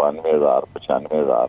92,000 95,000,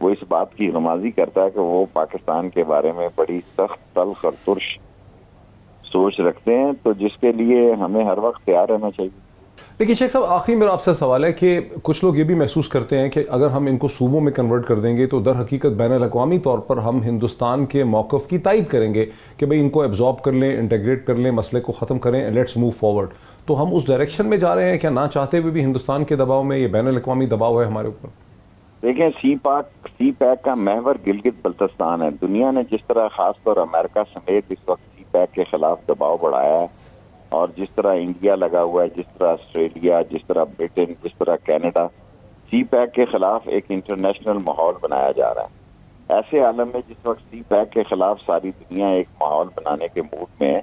وہ اس بات کی غمازی کرتا ہے کہ وہ پاکستان کے بارے میں بڑی سخت تلخ اور ترش سوچ رکھتے ہیں، تو جس کے لیے ہمیں ہر وقت تیار رہنا چاہیے۔ لیکن شیخ صاحب آخری میرا آپ سے سوال ہے کہ کچھ لوگ یہ بھی محسوس کرتے ہیں کہ اگر ہم ان کو صوبوں میں کنورٹ کر دیں گے تو در حقیقت بین الاقوامی طور پر ہم ہندوستان کے موقف کی تائید کریں گے کہ بھئی ان کو ایبزارب کر لیں، انٹیگریٹ کر لیں، مسئلے کو ختم کریں، لیٹس موو فارورڈ۔ تو ہم اس ڈائریکشن میں جا رہے ہیں کیا نہ چاہتے ہوئے بھی ہندوستان کے دباؤ میں؟ یہ بین الاقوامی دباؤ ہے ہمارے اوپر؟ دیکھیں، سی پیک کا محور گلگت بلتستان ہے۔ دنیا نے جس طرح خاص طور امریکہ سمیت اس وقت سی پیک کے خلاف دباؤ بڑھایا ہے، اور جس طرح انڈیا لگا ہوا ہے، جس طرح آسٹریلیا، جس طرح برٹن، جس طرح کینیڈا، سی پیک کے خلاف ایک انٹرنیشنل ماحول بنایا جا رہا ہے۔ ایسے عالم میں جس وقت سی پیک کے خلاف ساری دنیا ایک ماحول بنانے کے موڈ میں ہے،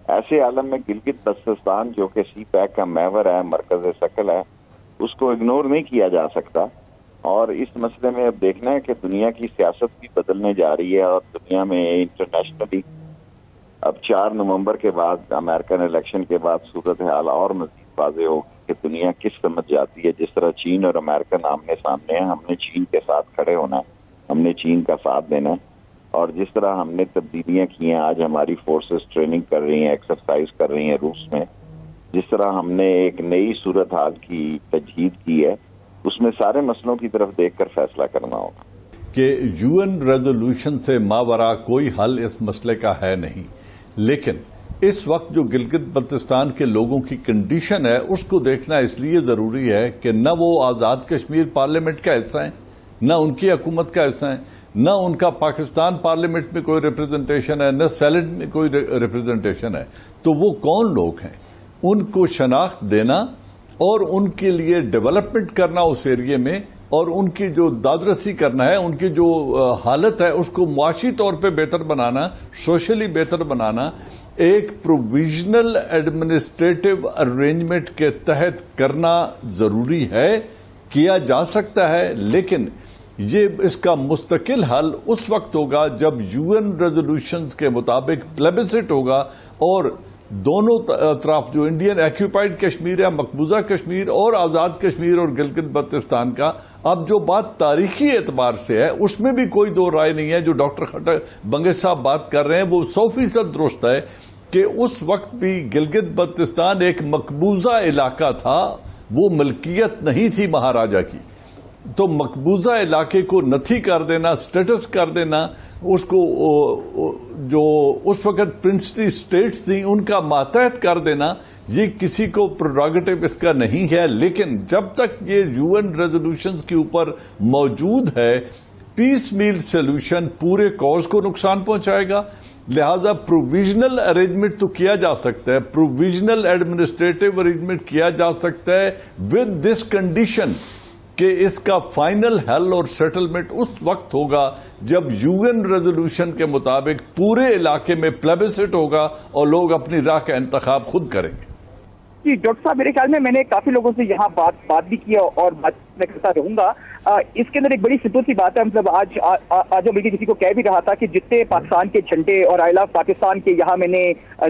ایسے عالم میں گلگت بلتستان جو کہ سی پیک کا محور ہے، مرکز ثقل ہے، اس کو اگنور نہیں کیا جا سکتا۔ اور اس مسئلے میں اب دیکھنا ہے کہ دنیا کی سیاست بھی بدلنے جا رہی ہے، اور دنیا میں انٹرنیشنلی اب 4 نومبر کے بعد امریکن الیکشن کے بعد صورتحال اور مزید واضح ہوگی کہ دنیا کس سمجھ جاتی ہے۔ جس طرح چین اور امریکن آمنے سامنے ہیں، ہم نے چین کے ساتھ کھڑے ہونا ہے، ہم نے چین کا ساتھ دینا ہے، اور جس طرح ہم نے تبدیلیاں کی ہیں، آج ہماری فورسز ٹریننگ کر رہی ہیں، ایکسرسائز کر رہی ہیں روس میں، جس طرح ہم نے ایک نئی صورتحال کی تجدید کی ہے، اس میں سارے مسئلوں کی طرف دیکھ کر فیصلہ کرنا ہوگا کہ UN ریزولوشن سے ماورا کوئی حل اس مسئلے کا ہے نہیں، لیکن اس وقت جو گلگت بلتستان کے لوگوں کی کنڈیشن ہے اس کو دیکھنا اس لیے ضروری ہے کہ نہ وہ آزاد کشمیر پارلیمنٹ کا حصہ ہیں، نہ ان کی حکومت کا حصہ ہیں، نہ ان کا پاکستان پارلیمنٹ میں کوئی ریپرزنٹیشن ہے، نہ سینٹ میں کوئی ریپرزنٹیشن ہے۔ تو وہ کون لوگ ہیں؟ ان کو شناخت دینا اور ان کے لیے ڈیولپمنٹ کرنا اس ایریے میں، اور ان کی جو دادرسی کرنا ہے، ان کی جو حالت ہے اس کو معاشی طور پہ بہتر بنانا، سوشلی بہتر بنانا، ایک پروویژنل ایڈمنسٹریٹو ارینجمنٹ کے تحت کرنا ضروری ہے، کیا جا سکتا ہے، لیکن یہ اس کا مستقل حل اس وقت ہوگا جب UN ریزولوشنز کے مطابق پلیبسٹ ہوگا، اور دونوں اطراف جو انڈین ایکوپائڈ کشمیر ہے، مقبوضہ کشمیر، اور آزاد کشمیر اور گلگت بلتستان کا، اب جو بات تاریخی اعتبار سے ہے اس میں بھی کوئی دو رائے نہیں ہے۔ جو ڈاکٹر بنگش صاحب بات کر رہے ہیں وہ 100% درست ہے کہ اس وقت بھی گلگت بلتستان ایک مقبوضہ علاقہ تھا، وہ ملکیت نہیں تھی مہاراجا کی۔ تو مقبوضہ علاقے کو نتھی کر دینا، سٹیٹس کر دینا، اس کو جو اس وقت پرنسلی سٹیٹس تھیں ان کا ماتحت کر دینا، یہ کسی کو پروگیٹو اس کا نہیں ہے۔ لیکن جب تک یہ UN ریزولوشنز کے اوپر موجود ہے، پیس میل سولوشن پورے کاز کو نقصان پہنچائے گا، لہذا پروویژنل ارینجمنٹ تو کیا جا سکتا ہے، پروویژنل ایڈمنسٹریٹو ارینجمنٹ کیا جا سکتا ہے ود دس کنڈیشن کہ اس کا فائنل حل اور سیٹلمنٹ اس وقت ہوگا جب UN ریزولوشن کے مطابق پورے علاقے میں پلیبسٹ ہوگا اور لوگ اپنی راہ کا انتخاب خود کریں گے۔ جی ڈاکٹر صاحب، میرے خیال میں نے کافی لوگوں سے یہاں بات بھی کی اور بات میں کرتا رہوں گا۔ اس کے اندر ایک بڑی سمپل سی بات ہے، مطلب آج بلکہ کسی کو کہہ بھی رہا تھا کہ جتنے پاکستان کے جھنڈے اور آئی لو پاکستان کے یہاں میں نے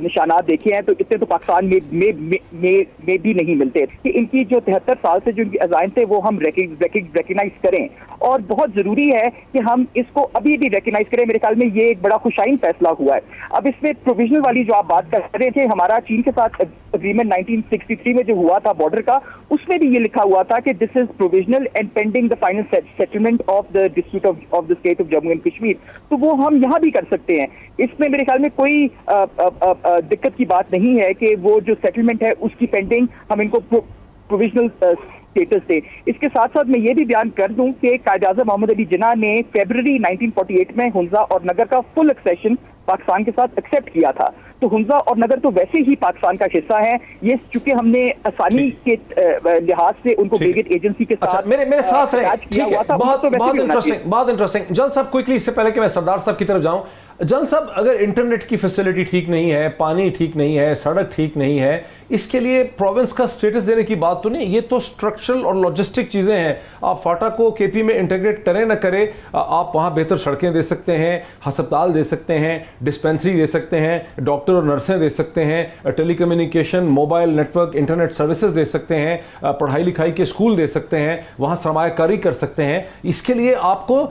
نشانات دیکھے ہیں تو اتنے تو پاکستان میں بھی نہیں ملتے، کہ ان کی جو 73 سال سے جو ان کی عزائم تھے وہ ہم ریکگنائز کریں، اور بہت ضروری ہے کہ ہم اس کو ابھی بھی ریکگنائز کریں۔ میرے خیال میں یہ ایک بڑا خوشائن فیصلہ ہوا ہے۔ اب اس میں پروویژنل والی جو آپ بات کر رہے تھے، ہمارا چین کے ساتھ اگریمنٹ 1963 میں جو ہوا تھا بارڈر کا، اس میں بھی یہ لکھا ہوا تھا کہ this is provisional and pending the final settlement of the dispute of the state of Jammu and Kashmir. تو وہ ہم یہاں بھی کر سکتے ہیں، اس میں میرے خیال میں کوئی دقت کی بات نہیں ہے کہ وہ جو سیٹلمنٹ ہے اس کی پینڈنگ ہم ان کو پروویژنل اسٹیٹس دے۔ اس کے ساتھ ساتھ میں یہ بھی بیان کر دوں کہ قائد اعظم محمد علی جناح نے فیبرری 1948 میں ہنزا اور نگر کا فل ایکسیشن پاکستان کے ساتھ ایکسیپٹ کیا تھا۔ تو ہنزا اور نگر تو ویسے ہی پاکستان کا حصہ ہیں، یہ چونکہ ہم نے آسانی کے لحاظ سے ان کو بریگیڈ ایجنسی کے ساتھ میرے ساتھ رہے، بہت انٹرسٹنگ۔ جلد صاحب کوئکلی، اس سے پہلے کہ میں سردار صاحب کی طرف جاؤں، جلد صاحب اگر انٹرنیٹ کی فیسلٹی ٹھیک نہیں ہے، پانی ٹھیک نہیں ہے، سڑک ٹھیک نہیں ہے، اس کے لیے پروونس کا سٹیٹس دینے کی بات تو نہیں، یہ تو سٹرکچرل اور لاجسٹک چیزیں ہیں۔ آپ فاٹا کو KP میں انٹیگریٹ کریں نہ کریں، آپ وہاں بہتر سڑکیں دے سکتے ہیں، ہسپتال دے سکتے ہیں، ڈسپینسری دے سکتے ہیں، ڈاکٹر اور نرسیں دے سکتے ہیں، telecommunication, mobile network, internet services دے سکتے ہیں، پڑھائی لکھائی کے اسکول دے سکتے ہیں، وہاں سرمایہ کاری کر سکتے ہیں۔ اس کے لیے آپ کو